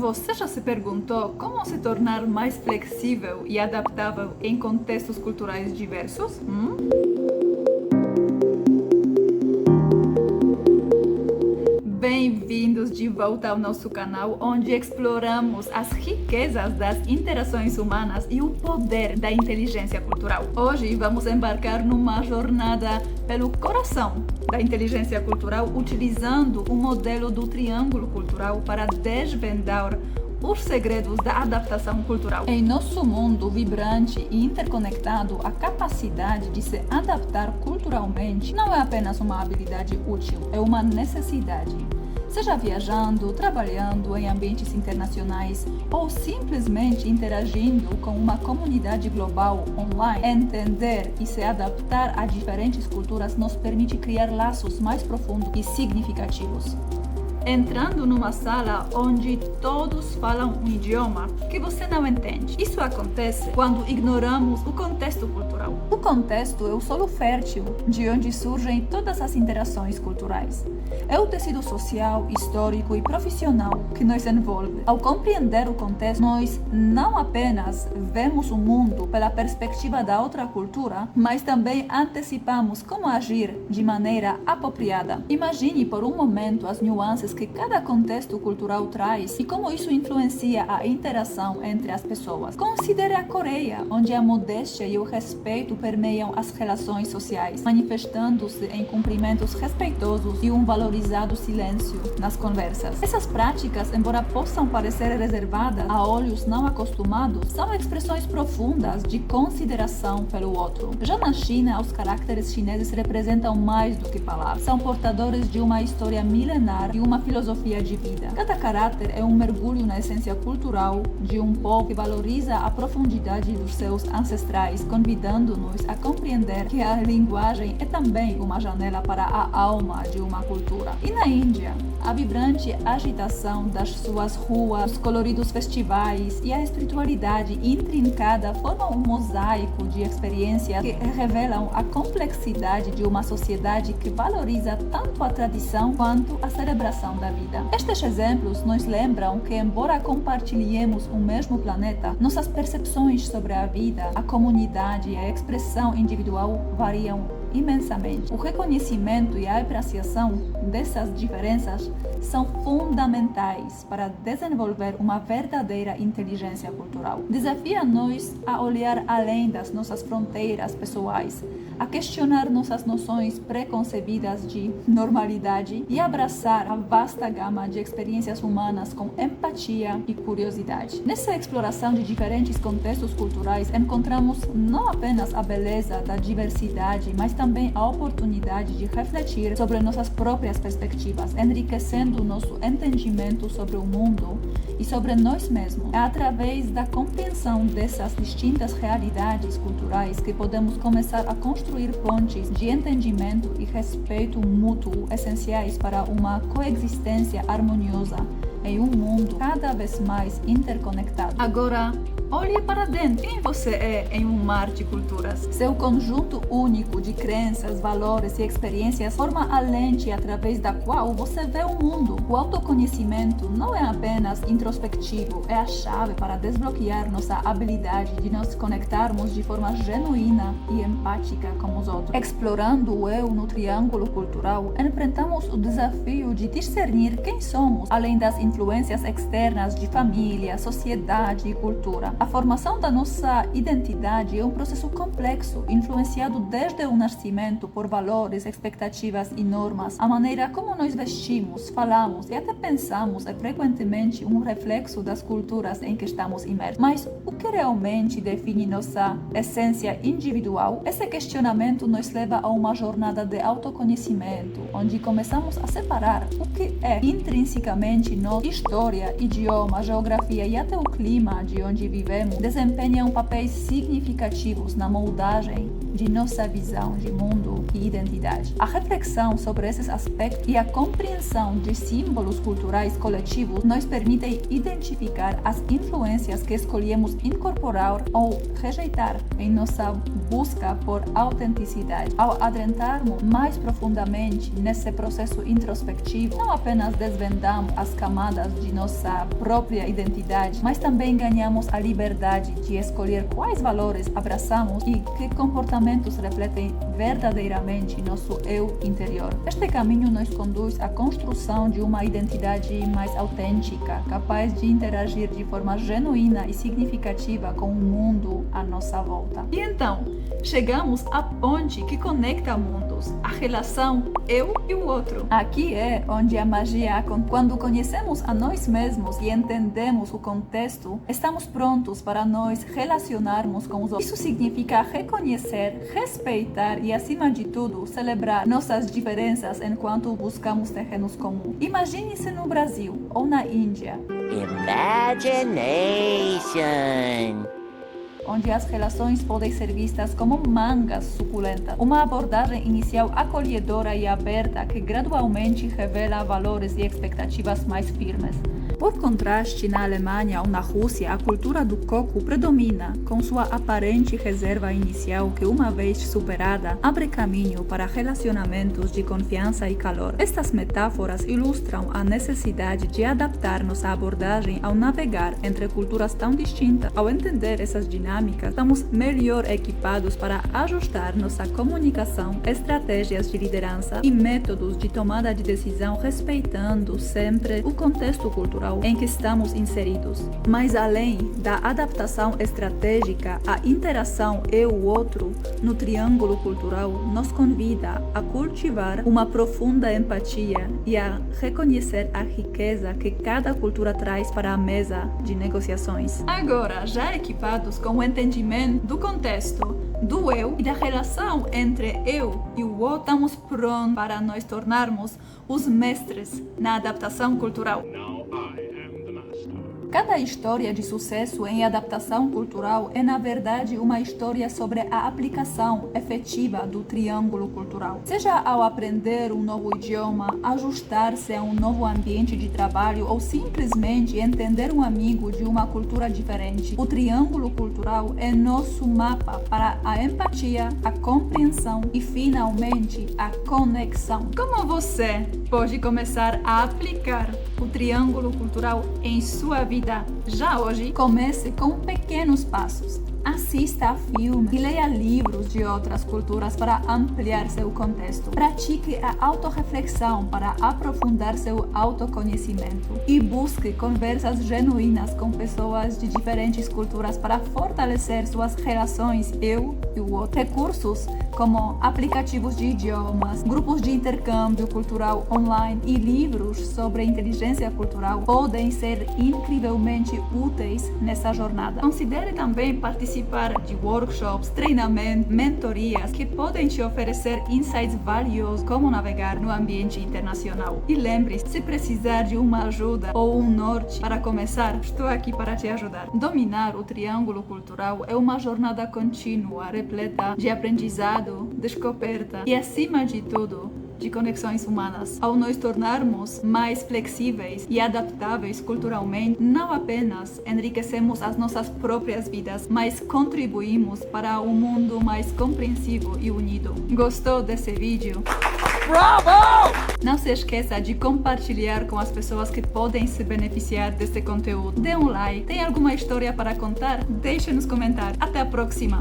Você já se perguntou como se tornar mais flexível e adaptável em contextos culturais diversos? Bem-vindos de volta ao nosso canal, onde exploramos as riquezas das interações humanas e o poder da inteligência cultural. Hoje vamos embarcar numa jornada pelo coração da inteligência cultural, utilizando o modelo do triângulo cultural para desvendar os segredos da adaptação cultural. Em nosso mundo vibrante e interconectado, a capacidade de se adaptar culturalmente não é apenas uma habilidade útil, é uma necessidade. Seja viajando, trabalhando em ambientes internacionais ou simplesmente interagindo com uma comunidade global online, entender e se adaptar a diferentes culturas nos permite criar laços mais profundos e significativos. Entrando numa sala onde todos falam um idioma que você não entende. Isso acontece quando ignoramos o contexto cultural. O contexto é o solo fértil de onde surgem todas as interações culturais. É o tecido social, histórico e profissional que nos envolve. Ao compreender o contexto, nós não apenas vemos o mundo pela perspectiva da outra cultura, mas também antecipamos como agir de maneira apropriada. Imagine por um momento as nuances que cada contexto cultural traz e como isso influencia a interação entre as pessoas. Considere a Coreia, onde a modéstia e o respeito permeiam as relações sociais, manifestando-se em cumprimentos respeitosos e um valorizado silêncio nas conversas. Essas práticas, embora possam parecer reservadas a olhos não acostumados, são expressões profundas de consideração pelo outro. Já na China, os caracteres chineses representam mais do que palavras. São portadores de uma história milenar e uma filosofia de vida. Cada caráter é um mergulho na essência cultural de um povo que valoriza a profundidade dos seus ancestrais, convidando-nos a compreender que a linguagem é também uma janela para a alma de uma cultura. E na Índia, a vibrante agitação das suas ruas, os coloridos festivais e a espiritualidade intrincada formam um mosaico de experiências que revelam a complexidade de uma sociedade que valoriza tanto a tradição quanto a celebração da vida. Estes exemplos nos lembram que, embora compartilhemos o mesmo planeta, nossas percepções sobre a vida, a comunidade e a expressão individual variam imensamente. O reconhecimento e a apreciação dessas diferenças são fundamentais para desenvolver uma verdadeira inteligência cultural. Desafia-nos a olhar além das nossas fronteiras pessoais, a questionar nossas noções preconcebidas de normalidade e abraçar a vasta gama de experiências humanas com empatia e curiosidade. Nessa exploração de diferentes contextos culturais, encontramos não apenas a beleza da diversidade, mas também a oportunidade de refletir sobre nossas próprias perspectivas, enriquecendo o nosso entendimento sobre o mundo e sobre nós mesmos. É através da compreensão dessas distintas realidades culturais que podemos começar a construir pontes de entendimento e respeito mútuo essenciais para uma coexistência harmoniosa em um mundo cada vez mais interconectado. Agora, olhe para dentro. Quem você é em um mar de culturas? Seu conjunto único de crenças, valores e experiências forma a lente através da qual você vê o mundo. O autoconhecimento não é apenas introspectivo, é a chave para desbloquear nossa habilidade de nos conectarmos de forma genuína e empática com os outros. Explorando o eu no triângulo cultural, enfrentamos o desafio de discernir quem somos, além das influências externas de família, sociedade e cultura. A formação da nossa identidade é um processo complexo, influenciado desde o nascimento por valores, expectativas e normas. A maneira como nos vestimos, falamos e até pensamos é frequentemente um reflexo das culturas em que estamos imersos. Mas o que realmente define nossa essência individual? Esse questionamento nos leva a uma jornada de autoconhecimento, onde começamos a separar o que é intrinsecamente nossa história, idioma, geografia e até o clima de onde vivemos desempenham papéis significativos na moldagem de nossa visão de mundo e identidade. A reflexão sobre esses aspectos e a compreensão de símbolos culturais coletivos nos permitem identificar as influências que escolhemos incorporar ou rejeitar em nossa busca por autenticidade. Ao adentrarmos mais profundamente nesse processo introspectivo, não apenas desvendamos as camadas de nossa própria identidade, mas também ganhamos a liberdade de escolher quais valores abraçamos e que comportamentos refletem verdadeiramente nosso eu interior. Este caminho nos conduz à construção de uma identidade mais autêntica, capaz de interagir de forma genuína e significativa com o mundo à nossa volta. E então, chegamos à ponte que conecta mundos, a relação eu e o outro. Aqui é onde a magia acontece. Quando conhecemos a nós mesmos e entendemos o contexto, estamos prontos para nos relacionarmos com os outros. Isso significa reconhecer, respeitar e, acima de tudo, celebrar nossas diferenças enquanto buscamos terrenos comuns. Imagine-se no Brasil ou na Índia. Imagination. Onde as relações podem ser vistas como mangas suculentas. Uma abordagem inicial acolhedora e aberta que gradualmente revela valores e expectativas mais firmes. Por contraste, na Alemanha ou na Rússia, a cultura do coco predomina, com sua aparente reserva inicial que, uma vez superada, abre caminho para relacionamentos de confiança e calor. Estas metáforas ilustram a necessidade de adaptar nossa abordagem ao navegar entre culturas tão distintas. Ao entender essas dinâmicas, estamos melhor equipados para ajustar nossa comunicação, estratégias de liderança e métodos de tomada de decisão, respeitando sempre o contexto cultural em que estamos inseridos. Mas além da adaptação estratégica, a interação eu-outro no triângulo cultural nos convida a cultivar uma profunda empatia e a reconhecer a riqueza que cada cultura traz para a mesa de negociações. Agora, já equipados com o entendimento do contexto, do eu e da relação entre eu e o outro, estamos prontos para nos tornarmos os mestres na adaptação cultural. Cada história de sucesso em adaptação cultural é, na verdade, uma história sobre a aplicação efetiva do triângulo cultural. Seja ao aprender um novo idioma, ajustar-se a um novo ambiente de trabalho ou simplesmente entender um amigo de uma cultura diferente, o triângulo cultural é nosso mapa para a empatia, a compreensão e, finalmente, a conexão. Como você pode começar a aplicar o triângulo cultural em sua vida já hoje? Comece com pequenos passos. Assista a filmes e leia livros de outras culturas para ampliar seu contexto. Pratique a autorreflexão para aprofundar seu autoconhecimento. E busque conversas genuínas com pessoas de diferentes culturas para fortalecer suas relações eu e o outro. Recursos como aplicativos de idiomas, grupos de intercâmbio cultural online e livros sobre inteligência cultural podem ser incrivelmente úteis nessa jornada. Considere também participar de workshops, treinamentos, mentorias que podem te oferecer insights valiosos como navegar no ambiente internacional. E lembre-se, se precisar de uma ajuda ou um norte para começar, estou aqui para te ajudar. Dominar o triângulo cultural é uma jornada contínua, repleta de aprendizado, descoberta e, acima de tudo, de conexões humanas. Ao nos tornarmos mais flexíveis e adaptáveis culturalmente, não apenas enriquecemos as nossas próprias vidas, mas contribuímos para um mundo mais compreensivo e unido. Gostou desse vídeo? Bravo! Não se esqueça de compartilhar com as pessoas que podem se beneficiar desse conteúdo. Dê um like. Tem alguma história para contar? Deixe nos comentários. Até a próxima!